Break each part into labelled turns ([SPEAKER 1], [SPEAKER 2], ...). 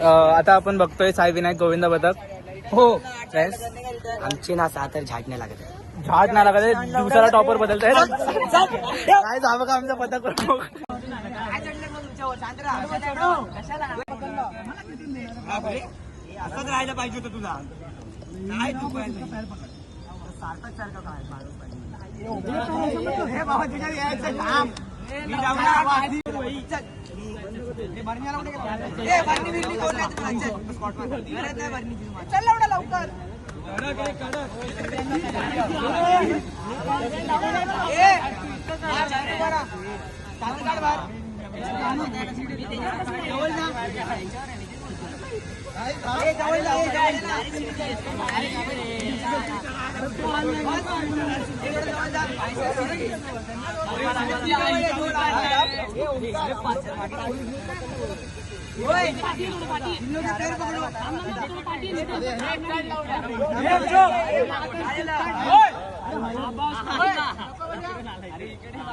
[SPEAKER 1] आता आपण बघतोय साई विनायक गोविंद पथक. हो फ्रेंड्स,
[SPEAKER 2] आमची ना सातर झाड नाही लागत.
[SPEAKER 1] झाड नाही लागत आहे, दिवसाला टॉपर बदलत आहे. काय जावं का आमचं पथक.
[SPEAKER 2] असंच राहायला पाहिजे होतं तुला. काय तू सार्थक सारखं काय बाबा तुझ्या यायचं काम. चल एवढा लवकर.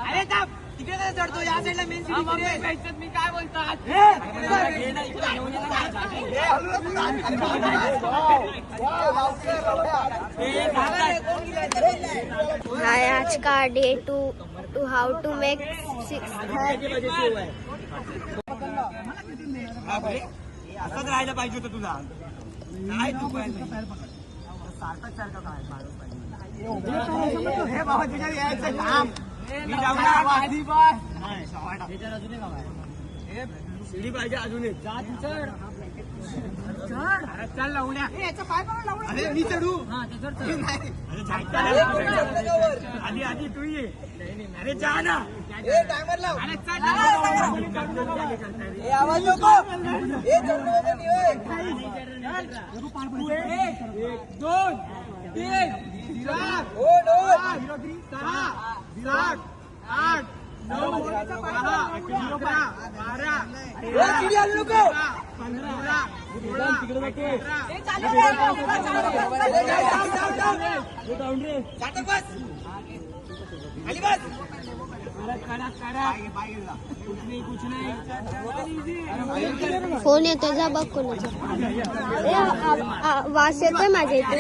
[SPEAKER 2] अरे तिकडे काय चढतो या साईडला मेन सिटी मी काय बोलतात.
[SPEAKER 3] हाय आज का day two how to make 6.
[SPEAKER 2] असंच राहायला पाहिजे होतं तुला. काय तू सार्थक सारखं काय बाबा तुझ्या यायचं काम. शिडी पाहिजे अजून एक. चल लावण्या. अरे मी चढू. आधी आधी तू ये. अरे जा ना. टायमर लाव. आवाज नको. 1 2 3 4 5 6 7 8 9 10 11 12 13 नको. 15
[SPEAKER 3] फोन येतोय जा बघ कोणाचा. वास येतोय माझ्या इथे.